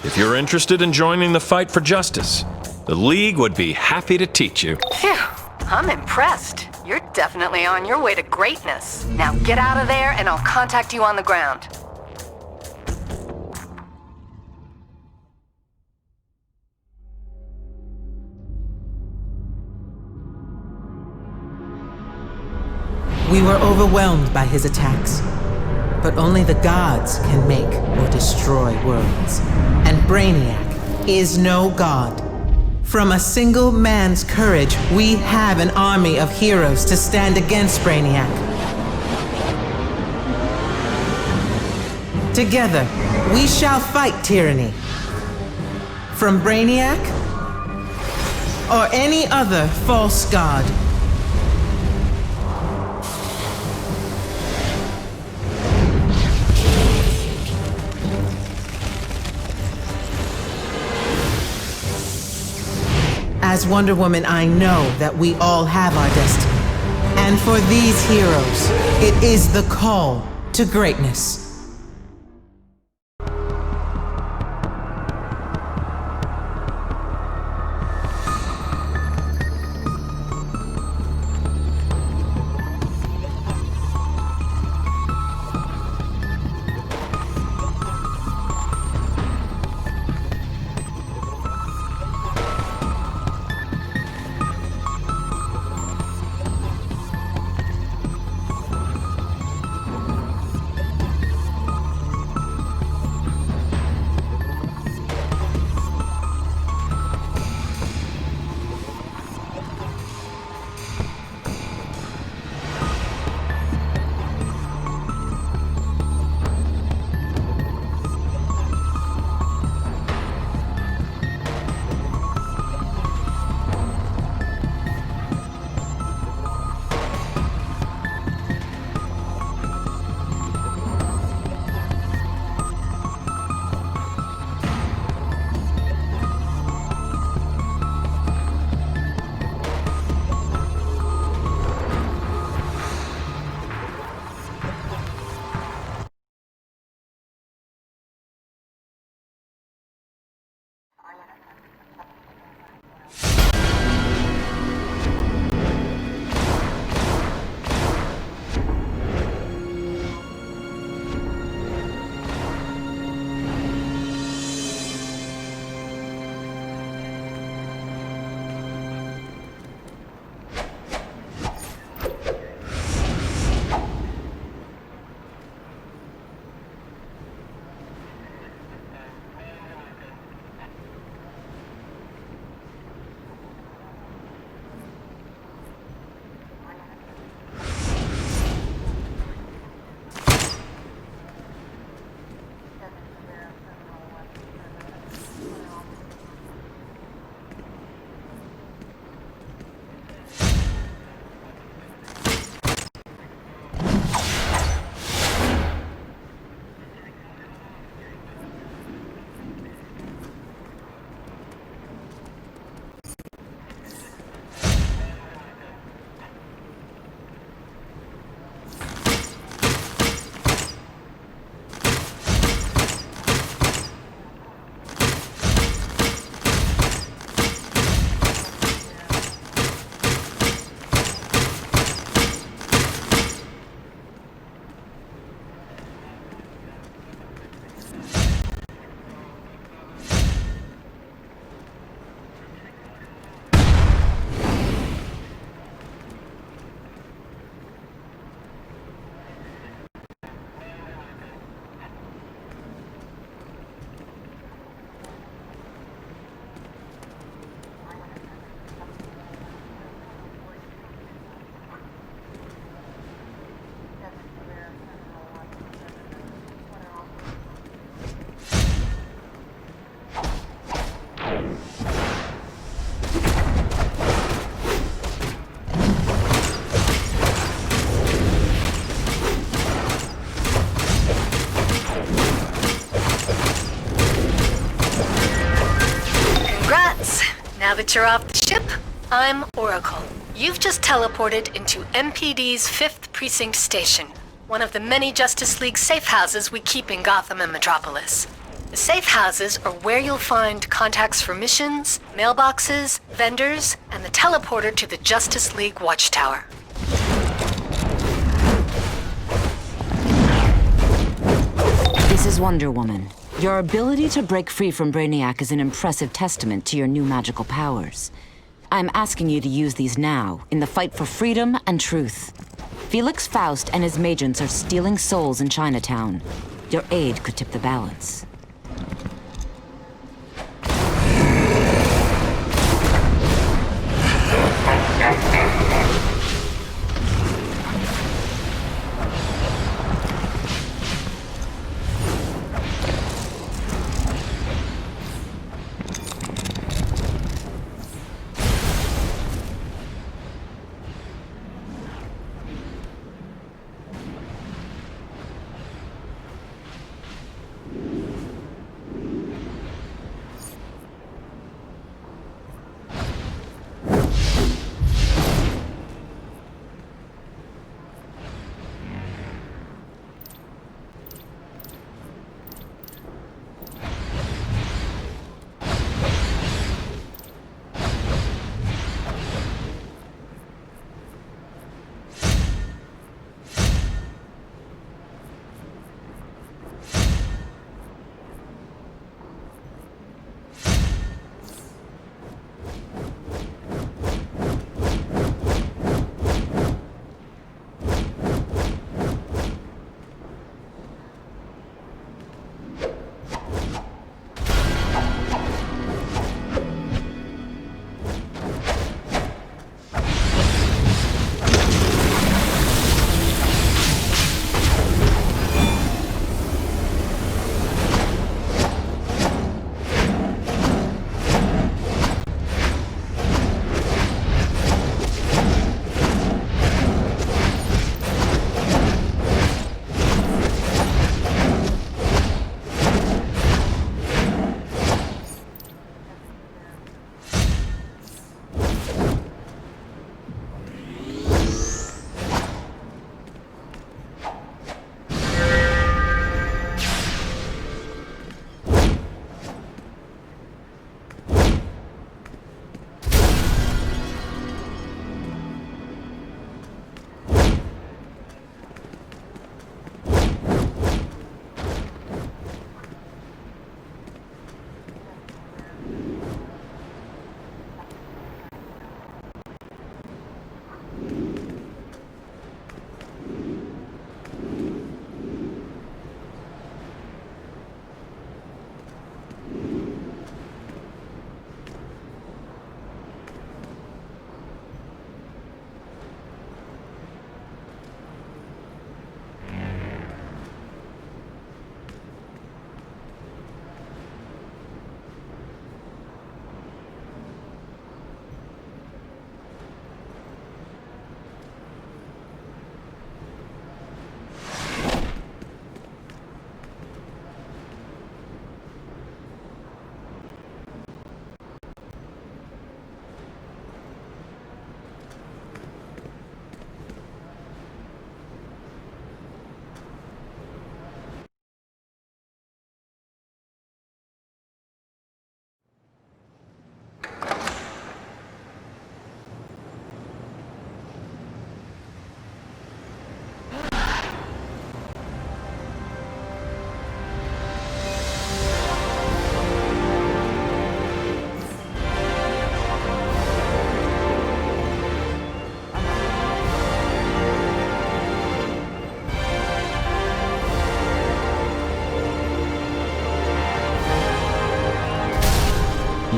If you're interested in joining the fight for justice, the League would be happy to teach you. Phew, I'm impressed. You're definitely on your way to greatness. Now get out of there and I'll contact you on the ground. We were overwhelmed by his attacks. But only the gods can make or destroy worlds. And Brainiac is no god. From a single man's courage, we have an army of heroes to stand against Brainiac. Together, we shall fight tyranny. From Brainiac or any other false god. As Wonder Woman, I know that we all have our destiny. And for these heroes, it is the call to greatness. Now that you're off the ship, I'm Oracle. You've just teleported into MPD's 5th Precinct Station, one of the many Justice League safe houses we keep in Gotham and Metropolis. Safe houses are where you'll find contacts for missions, mailboxes, vendors, and the teleporter to the Justice League Watchtower. This is Wonder Woman. Your ability to break free from Brainiac is an impressive testament to your new magical powers. I'm asking you to use these now, in the fight for freedom and truth. Felix Faust and his agents are stealing souls in Chinatown. Your aid could tip the balance.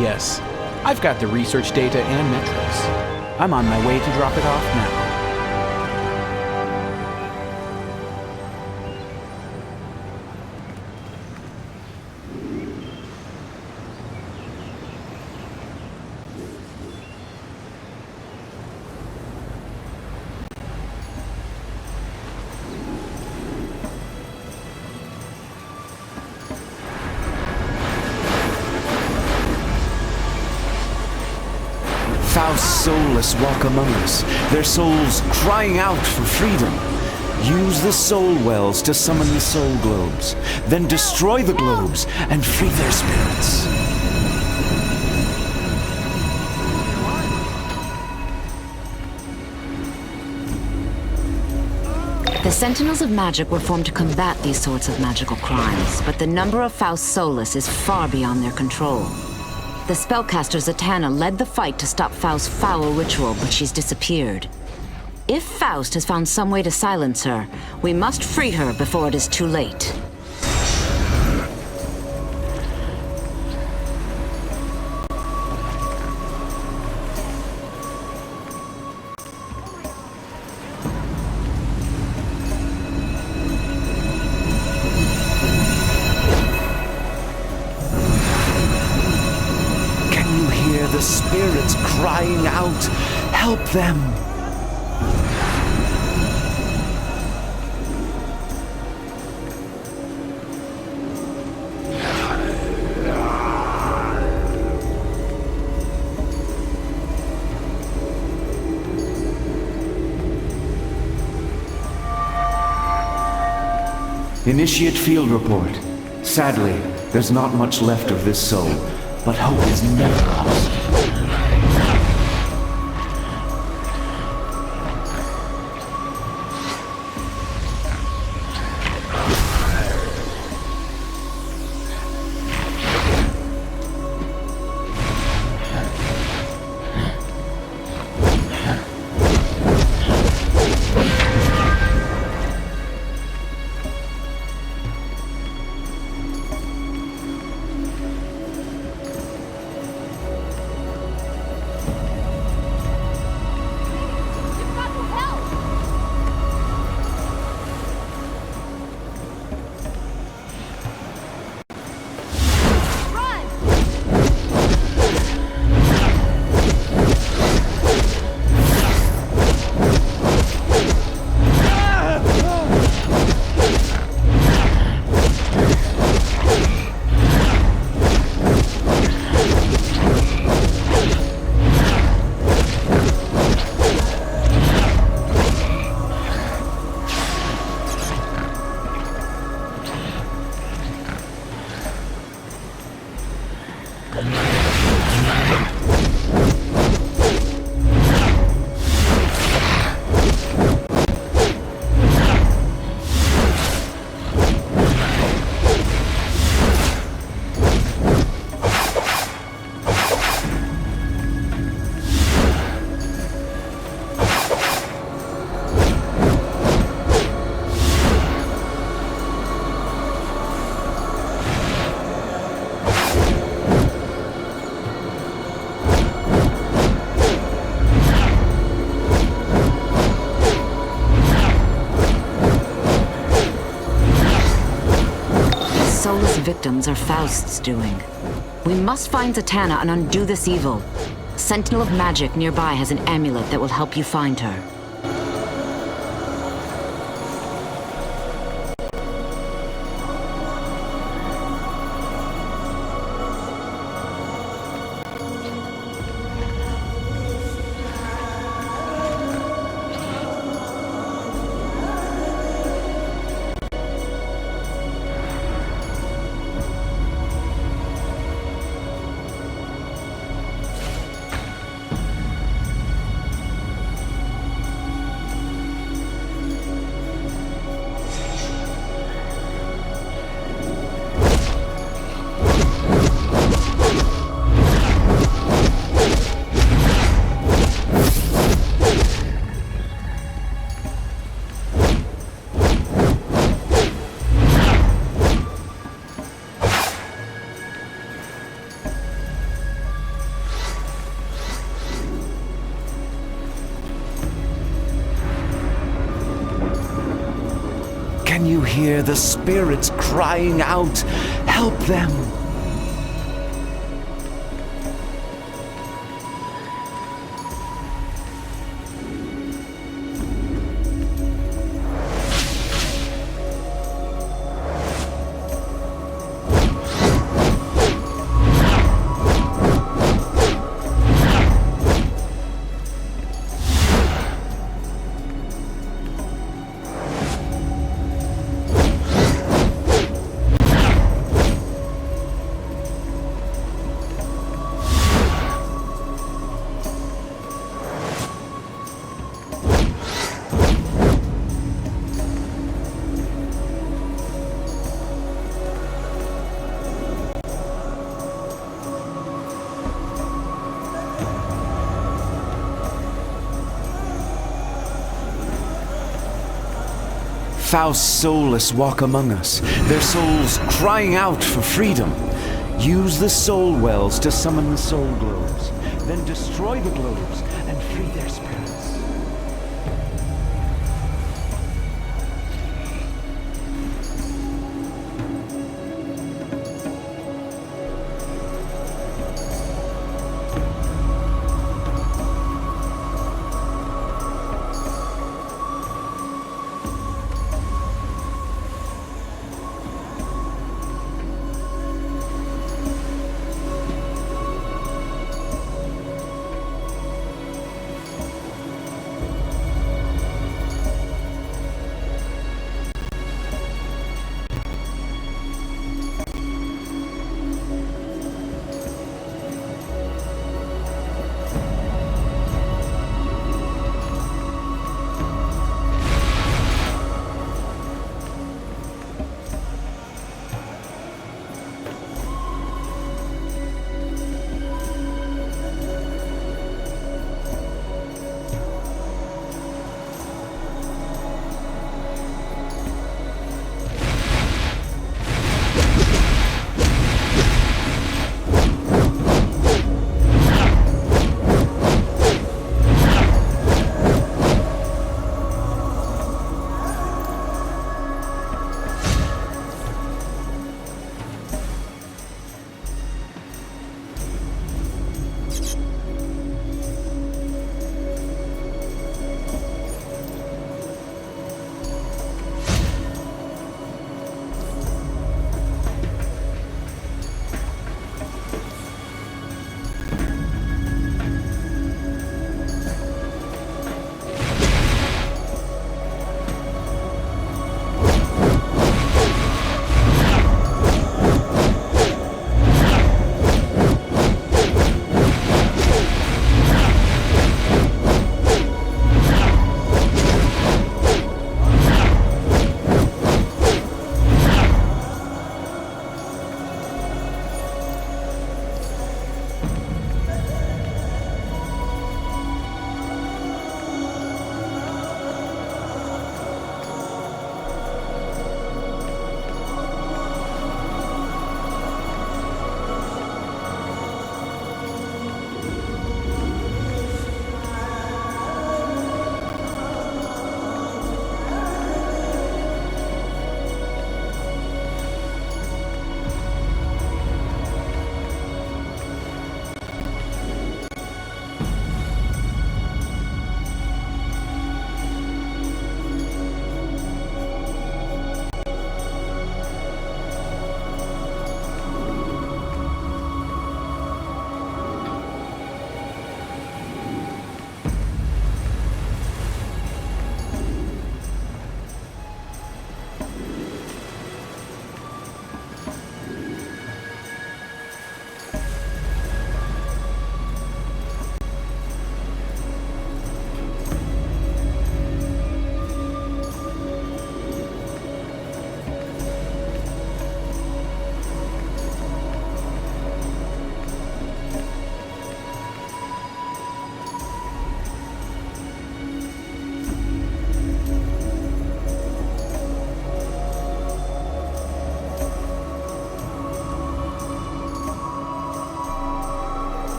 Yes, I've got the research data and metrics. I'm on my way to drop it off now. Faust's soulless walk among us, their souls crying out for freedom. Use the soul wells to summon the soul globes. Then destroy the globes and free their spirits. The Sentinels of Magic were formed to combat these sorts of magical crimes, but the number of Faust's Solus is far beyond their control. The spellcaster Zatanna led the fight to stop Faust's foul ritual, but she's disappeared. If Faust has found some way to silence her, we must free her before it is too late. The spirits crying out, help them! Initiate field report. Sadly, there's not much left of this soul, but hope is never lost. Soulless victims are Faust's doing. We must find Zatanna and undo this evil. Sentinel of Magic nearby has an amulet that will help you find her. Can you hear the spirits crying out, help them? Faust's soulless walk among us, their souls crying out for freedom. Use the soul wells to summon the soul globes, then destroy the globes and free their spirits.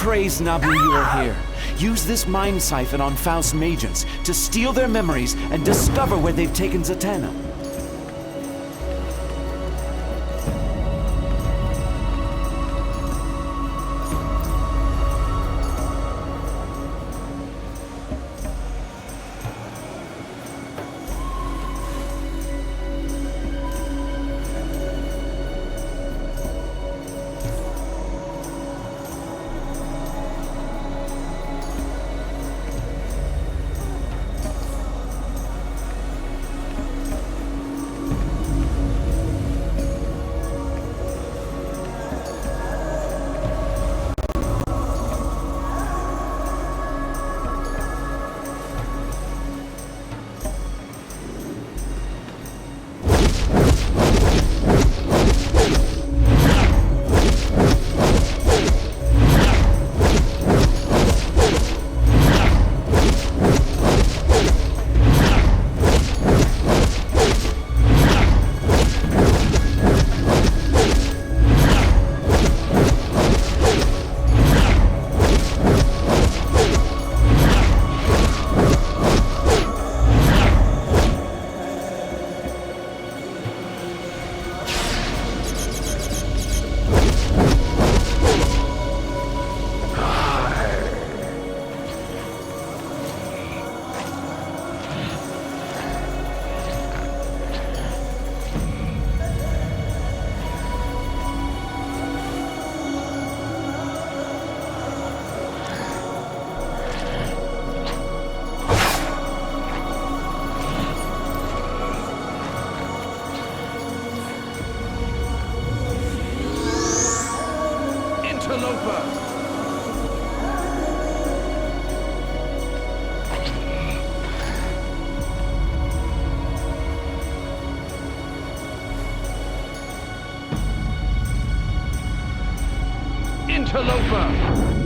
praise Nabu you are here. Use this mind siphon on Faust's agents to steal their memories and discover where they've taken Zatanna. Interloper!